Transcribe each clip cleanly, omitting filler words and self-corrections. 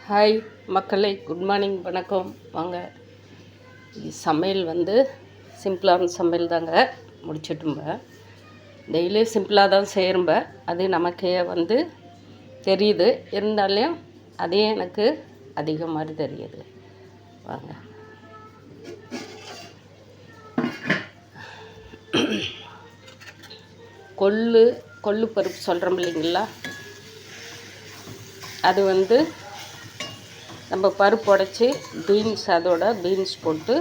Hi மக்களே, good morning, வணக்கம். வாங்க, சமையல் சிம்பிளான சமையல் தாங்க முடிச்சிட்டும்ப. டெய்லி சிம்பிளாக தான் செய்கிறம்ப. அது நமக்கே தெரியுது. இருந்தாலும் அதே எனக்கு அதிகம் மாதிரி தெரியுது. வாங்க, கொள்ளு பருப்பு சொல்கிறோம் இல்லைங்களா, அது நம்ம பருப்பு உடச்சி அதோட பீன்ஸ் போட்டு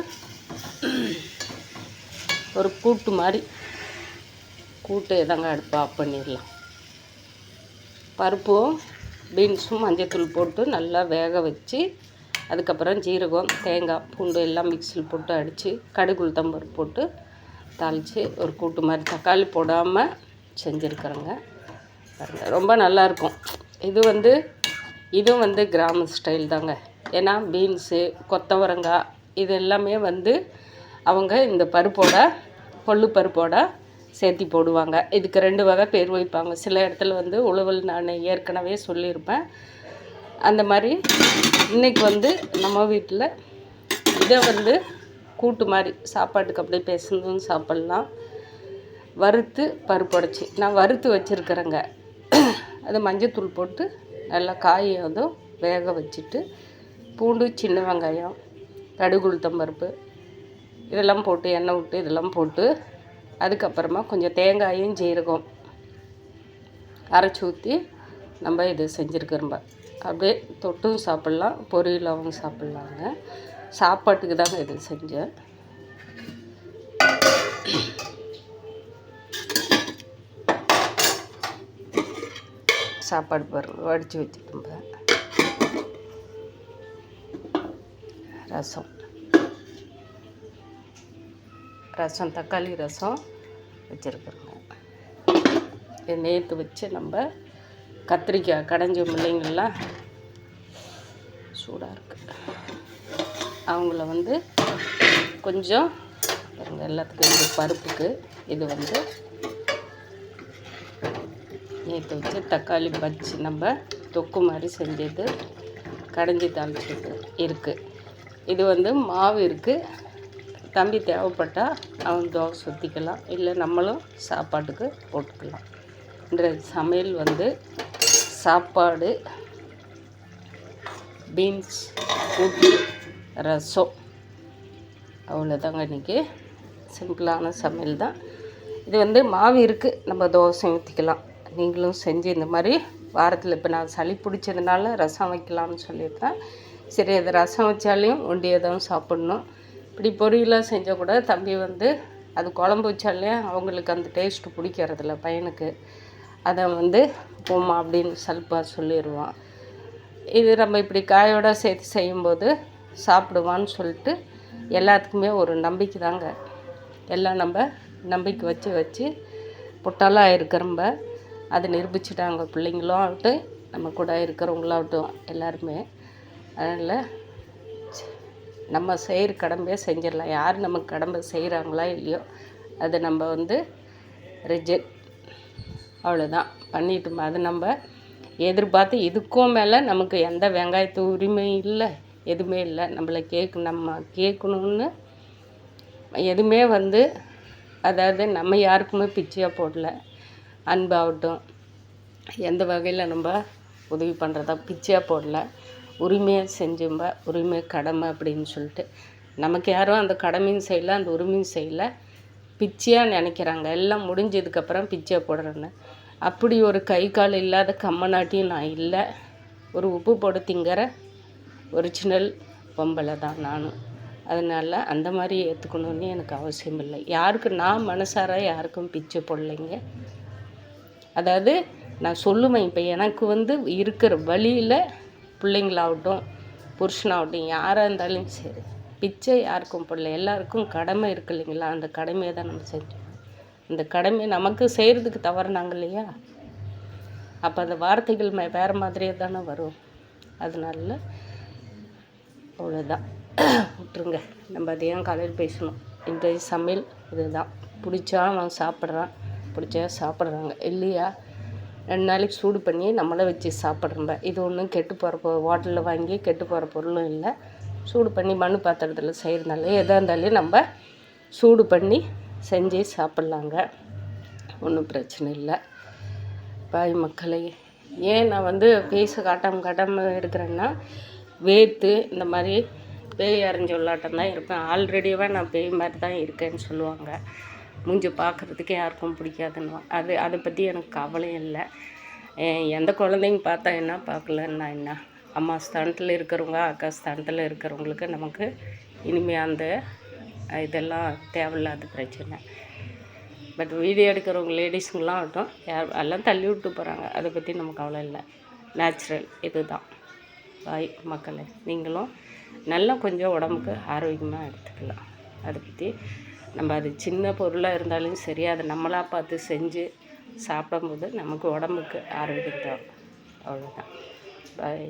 ஒரு கூட்டு மாதிரி எதாங்க அடுப்பு ஆஃப் பண்ணிடலாம். பருப்பும் பீன்ஸும் மஞ்சத்தூள் போட்டு நல்லா வேக வச்சு, அதுக்கப்புறம் ஜீரகம், தேங்காய், பூண்டு எல்லாம் மிக்சியில் போட்டு அடித்து கடுகு உளுத்தம்பருப்பு போட்டு தாளித்து ஒரு கூட்டு மாதிரி தக்காளி போடாமல் செஞ்சுருக்குறேங்க. ரொம்ப நல்லாயிருக்கும். இதுவும் கிராம ஸ்டைல் தாங்க. ஏன்னா பீன்ஸு, கொத்தவரங்காய் இது எல்லாமே அவங்க இந்த கொள்ளு பருப்போட சேர்த்தி போடுவாங்க. இதுக்கு 2 வகை பேர் வைப்பாங்க. சில இடத்துல உழவல் நான் ஏற்கனவே சொல்லியிருப்பேன். அந்த மாதிரி இன்றைக்கி நம்ம வீட்டில் இதை கூட்டு மாதிரி சாப்பாட்டுக்கு அப்படியே பேசணும் சாப்பிட்லாம். வறுத்து பருப்பு உடச்சி நான் வறுத்து வச்சுருக்கிறேங்க. அது மஞ்சத்தூள் போட்டு நல்லா காயதும் வேக வச்சுட்டு, பூண்டு, சின்ன வெங்காயம், கடுகு உளுத்தம்பருப்பு இதெல்லாம் போட்டு எண்ணெய் விட்டு இதெல்லாம் போட்டு, அதுக்கப்புறமா கொஞ்சம் தேங்காயும் ஜீரகம் அரைச்சி ஊற்றி நம்ம இது செஞ்சுருக்கிறோம்ப. அப்படியே தொட்டும் சாப்பிட்லாம், பொரியலாகவும் சாப்பிட்லாங்க. சாப்பாட்டுக்கு தாங்க இது செஞ்சேன். சாப்பாடு பருப்பு வடித்து வச்சுட்டோம்ப. ரசம் தக்காளி ரசம் வச்சுருக்குறோங்க. இது நேற்று வச்சு நம்ம கத்திரிக்காய் கடைஞ்ச இல்லைங்களா, சூடாக இருக்குது. அவங்கள கொஞ்சம் எல்லாத்துக்கும் இது பருப்புக்கு இது நேற்று வச்சு தக்காளி பச்சி நம்ம தொக்கு மாதிரி செஞ்சது கடைஞ்சி தாளிச்சிட்டு இருக்குது. இது மாவு இருக்குது. தம்பி தேவைப்பட்டால் அவன் தோசை ஊற்றிக்கலாம், இல்லை நம்மளும் சாப்பாட்டுக்கு போட்டுக்கலாம். இன்றைய சமையல் சாப்பாடு, பீன்ஸ் கூட்டு, ரசம், அவ்வளோதாங்க. இன்றைக்கி சிம்பிளான சமையல் தான். இது மாவு இருக்குது, நம்ம தோசை ஊற்றிக்கலாம். நீங்களும் செஞ்சு இந்த மாதிரி வாரத்தில், இப்போ நான் சளி பிடிச்சதுனால ரசம் வைக்கலாம்னு சொல்லியிருக்கேன். சரி, அது ரசம் வச்சாலையும் ஒண்டியாக தான் சாப்பிட்ணும். இப்படி பொரியலாக செஞ்சால் கூட தம்பி அது குழம்பு வச்சாலே அவங்களுக்கு அந்த டேஸ்ட்டு பிடிக்கிறதில்ல பையனுக்கு. அதை போமா அப்படின்னு சல்பாக சொல்லிடுவான். இது நம்ம இப்படி காயோடு சேர்த்து செய்யும்போது சாப்பிடுவான்னு சொல்லிட்டு எல்லாத்துக்குமே ஒரு நம்பிக்கை தாங்க. எல்லாம் நம்ம நம்பிக்கை வச்சு புட்டாலாக இருக்கிறம்ப அதை நிரூபிச்சிட்டாங்க. பிள்ளைங்களும் ஆகட்டும், நம்ம கூட இருக்கிறவங்களாகட்டும், எல்லாருமே. அதனால் நம்ம செய்கிற கடமையை செஞ்சிடலாம். யார் நமக்கு கடமை செய்கிறாங்களா இல்லையோ அதை நம்ம ரிஜெக்ட், அவ்வளோதான் பண்ணிட்டோம். அது நம்ம எதிர்பார்த்து இதுக்கும் மேலே நமக்கு எந்த வெங்காயத்து உரிமை இல்லை, எதுவுமே இல்லை. நம்ம கேட்கணுன்னு எதுவுமே அதாவது நம்ம யாருக்குமே பிச்சையாக போடல. அன்பாகட்டும், எந்த வகையில் நம்ம உதவி பண்ணுறதா பிச்சையாக போடல, உரிமையாக செஞ்சோம்ப. உரிமை கடமை அப்படின்னு சொல்லிட்டு நமக்கு யாரும் அந்த கடமையும் செய்யலை, அந்த உரிமையும் செய்யலை. பிச்சையாக நினைக்கிறாங்க. எல்லாம் முடிஞ்சதுக்கப்புறம் பிச்சை போடுறேன்னு. அப்படி ஒரு கை கால் இல்லாத கம்மநாட்டியும் நான் இல்லை. ஒரு உப்பு போட்டு திங்கிற ஒரிஜினல் பொம்பளை தான் நானும். அதனால் அந்த மாதிரி ஏற்றுக்கணுன்னு எனக்கு அவசியம் இல்லை. நான் மனசார யாருக்கும் பிச்சை போடலைங்க. அதாவது நான் சொல்லுவேன், இப்போ எனக்கு இருக்கிற வழியில் பிள்ளைங்களாகட்டும், புருஷனாகட்டும், யாராக இருந்தாலும் சரி, பிச்சை யாருக்கும் போடல. எல்லாருக்கும் கடமை இருக்குது இல்லைங்களா, அந்த கடமையை தான் நம்ம செஞ்சோம். அந்த கடமையை நமக்கு செய்கிறதுக்கு தவறுனாங்க இல்லையா, அப்போ அந்த வார்த்தைகள் வேறு மாதிரியே தானே வரும். அதனால அவ்வளோதான், விட்டுருங்க. நம்ம அதையும் காலையில் பேசணும். இன்றைய சமையல் இதுதான். பிடிச்சா அவன் சாப்பிட்றான், பிடிச்சா சாப்பிட்றாங்க, இல்லையா 2 நாளைக்கு சூடு பண்ணி நம்மளே வச்சு சாப்பிட்றோம்ப. இது ஒன்றும் கெட்டு போகிற ஹோட்டலில் வாங்கி கெட்டு போகிற பொருளும் இல்லை. சூடு பண்ணி மண் பாத்திரத்தில் செய்கிறதுனால எதாக இருந்தாலும் நம்ம சூடு பண்ணி செஞ்சு சாப்பிட்லாங்க. ஒன்றும் பிரச்சனை இல்லை. பாய் மக்களே, ஏன் நான் வந்து ஃபேஸை காட்டாமல் எடுக்கிறேன்னா, வேர்த்து இந்த மாதிரி பேய் அரைஞ்ச உள்ளாட்டம் தான் இருப்பேன். ஆல்ரெடியாக நான் பேய் மாதிரி தான் இருக்கேன்னு சொல்லுவாங்க. மூஞ்சி பார்க்குறதுக்கு யாருக்கும் பிடிக்காதுன்னு. அதை பற்றி எனக்கு கவலையும் இல்லை. எந்த குழந்தைங்க பார்த்தா என்ன, பார்க்கலன்னா என்ன, அம்மா ஸ்தானத்தில் இருக்கிறவங்க அக்கா ஸ்தானத்தில் இருக்கிறவங்களுக்கு நமக்கு இனிமேல் அந்த இதெல்லாம் தேவையில்லாத பிரச்சனை. பட் வீடியோ எடுக்கிறவங்க லேடிஸுங்களாம் ஆகட்டும், எல்லாம் தள்ளி விட்டு போகிறாங்க. அதை பற்றி நமக்கு கவலை இல்லை. நேச்சுரல் இது தான். பாய் மக்களே, நீங்களும் நல்லா கொஞ்சம் உடம்புக்கு ஆரோக்கியமாக எடுத்துக்கலாம். அதை பற்றி நம்ம அது சின்ன பொருளாக இருந்தாலும் சரி, அதை நம்மளாக பார்த்து செஞ்சு சாப்பிடும்போது நமக்கு உடம்புக்கு ஆரோக்கியம் தான். அவ்வளோதான். பாய்.